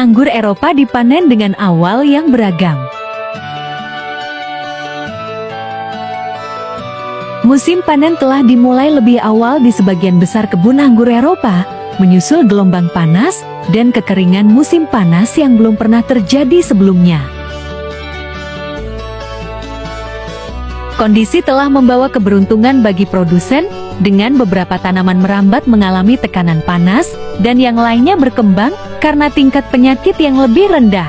Anggur Eropa dipanen dengan awal yang beragam. Musim panen telah dimulai lebih awal di sebagian besar kebun anggur Eropa, menyusul gelombang panas dan kekeringan musim panas yang belum pernah terjadi sebelumnya. Kondisi telah membawa keberuntungan bagi produsen, dengan beberapa tanaman merambat mengalami tekanan panas, dan yang lainnya berkembang karena tingkat penyakit yang lebih rendah.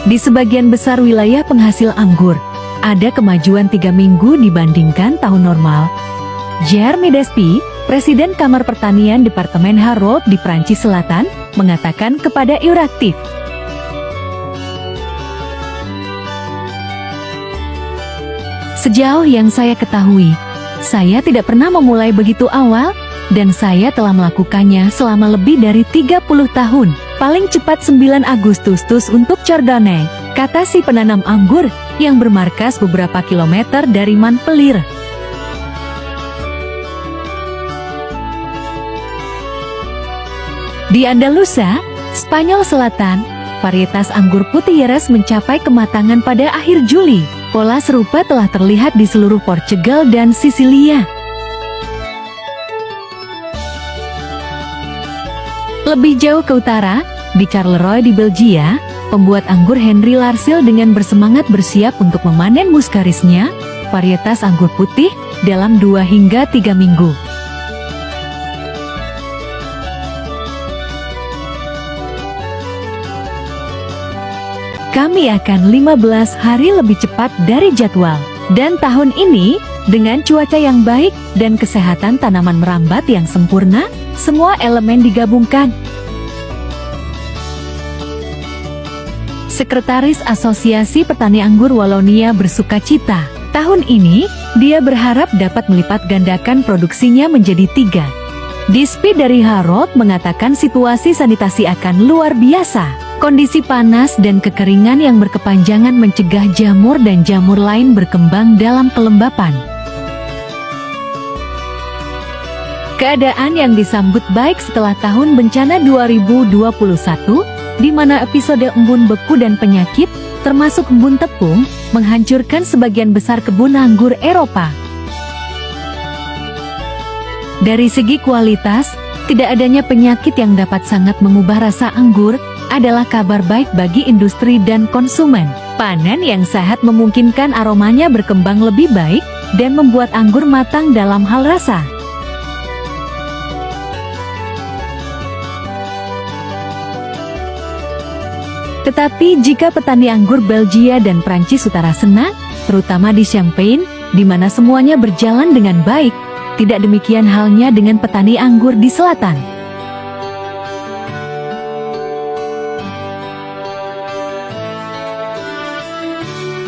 Di sebagian besar wilayah penghasil anggur, ada kemajuan 3 minggu dibandingkan tahun normal. Jeremy Despy, Presiden Kamar Pertanian Departemen Harold di Prancis Selatan, mengatakan kepada Euractiv, "Sejauh yang saya ketahui, saya tidak pernah memulai begitu awal, dan saya telah melakukannya selama lebih dari 30 tahun. Paling cepat 9 Agustus untuk Chardonnay," kata si penanam anggur yang bermarkas beberapa kilometer dari Montpellier. Di Andalusia, Spanyol Selatan, varietas anggur putih Jerez mencapai kematangan pada akhir Juli. Pola serupa telah terlihat di seluruh Portugal dan Sisilia. Lebih jauh ke utara, di Charleroi di Belgia, pembuat anggur Henry Larsil dengan bersemangat bersiap untuk memanen Muscarisnya, varietas anggur putih, dalam 2 hingga 3 minggu. Kami akan 15 hari lebih cepat dari jadwal. Dan tahun ini, dengan cuaca yang baik dan kesehatan tanaman merambat yang sempurna, semua elemen digabungkan. Sekretaris Asosiasi Petani Anggur Walonia bersukacita. Tahun ini, dia berharap dapat melipat gandakan produksinya menjadi 3. Despy dari Harold mengatakan situasi sanitasi akan luar biasa. Kondisi panas dan kekeringan yang berkepanjangan mencegah jamur dan jamur lain berkembang dalam kelembapan. Keadaan yang disambut baik setelah tahun bencana 2021, di mana episode embun beku dan penyakit, termasuk embun tepung, menghancurkan sebagian besar kebun anggur Eropa. Dari segi kualitas, tidak adanya penyakit yang dapat sangat mengubah rasa anggur, adalah kabar baik bagi industri dan konsumen. Panen yang sehat memungkinkan aromanya berkembang lebih baik dan membuat anggur matang dalam hal rasa. Tetapi jika petani anggur Belgia dan Prancis Utara senang, terutama di Champagne, di mana semuanya berjalan dengan baik, tidak demikian halnya dengan petani anggur di selatan.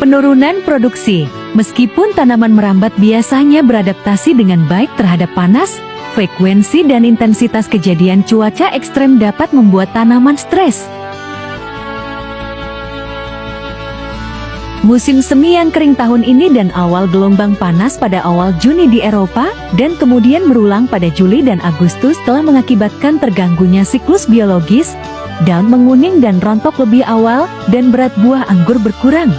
Penurunan produksi. Meskipun tanaman merambat biasanya beradaptasi dengan baik terhadap panas, frekuensi dan intensitas kejadian cuaca ekstrem dapat membuat tanaman stres. Musim semi yang kering tahun ini dan awal gelombang panas pada awal Juni di Eropa, dan kemudian berulang pada Juli dan Agustus telah mengakibatkan terganggunya siklus biologis, daun menguning dan rontok lebih awal, dan berat buah anggur berkurang.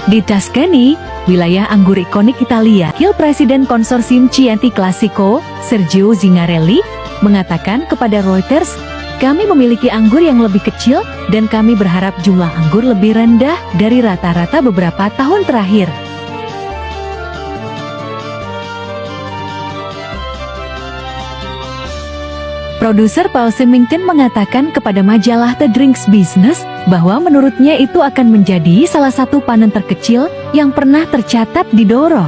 Di Tuscany, wilayah anggur ikonik Italia, Wakil Presiden Konsorsium Chianti Classico, Sergio Zingarelli, mengatakan kepada Reuters, "Kami memiliki anggur yang lebih kecil, dan kami berharap jumlah anggur lebih rendah dari rata-rata beberapa tahun terakhir." Produser Paul Symington mengatakan kepada majalah The Drinks Business bahwa menurutnya itu akan menjadi salah satu panen terkecil yang pernah tercatat di Douro.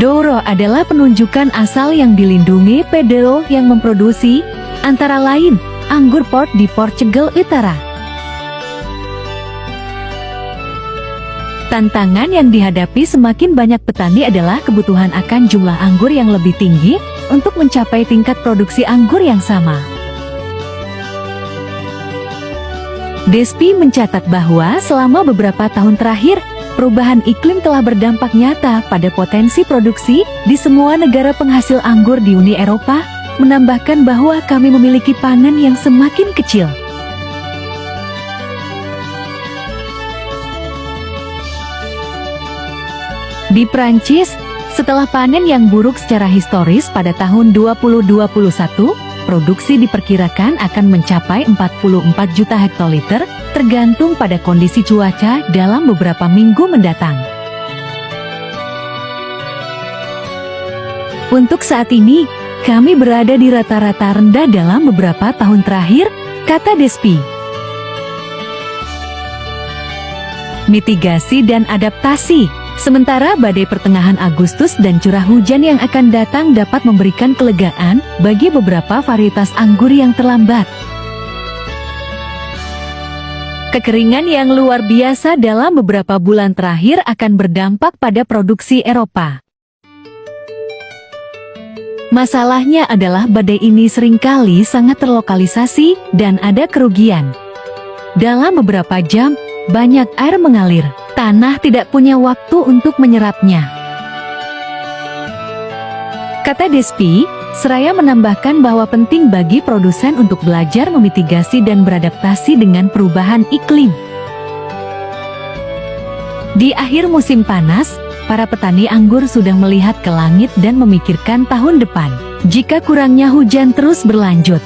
Douro adalah penunjukan asal yang dilindungi PDO yang memproduksi, antara lain, anggur port di Portugal Utara. Tantangan yang dihadapi semakin banyak petani adalah kebutuhan akan jumlah anggur yang lebih tinggi untuk mencapai tingkat produksi anggur yang sama. Despy mencatat bahwa selama beberapa tahun terakhir, Perubahan iklim telah berdampak nyata pada potensi produksi di semua negara penghasil anggur di Uni Eropa, menambahkan bahwa kami memiliki panen yang semakin kecil. Di Prancis, setelah panen yang buruk secara historis pada tahun 2021, produksi diperkirakan akan mencapai 44 juta hektoliter, tergantung pada kondisi cuaca dalam beberapa minggu mendatang. Untuk saat ini, kami berada di rata-rata rendah dalam beberapa tahun terakhir, kata Despi. Mitigasi dan adaptasi. Sementara badai pertengahan Agustus dan curah hujan yang akan datang dapat memberikan kelegaan bagi beberapa varietas anggur yang terlambat. Kekeringan yang luar biasa dalam beberapa bulan terakhir akan berdampak pada produksi Eropa. Masalahnya adalah badai ini seringkali sangat terlokalisasi dan ada kerugian. Dalam beberapa jam, banyak air mengalir. Tanah tidak punya waktu untuk menyerapnya. Kata Despi, seraya menambahkan bahwa penting bagi produsen untuk belajar memitigasi dan beradaptasi dengan perubahan iklim. Di akhir musim panas, para petani anggur sudah melihat ke langit dan memikirkan tahun depan, jika kurangnya hujan terus berlanjut.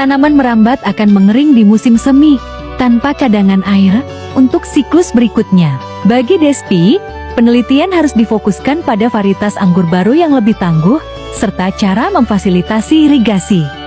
Tanaman merambat akan mengering di musim semi, tanpa cadangan air, untuk siklus berikutnya. Bagi Despi, penelitian harus difokuskan pada varietas anggur baru yang lebih tangguh, serta cara memfasilitasi irigasi.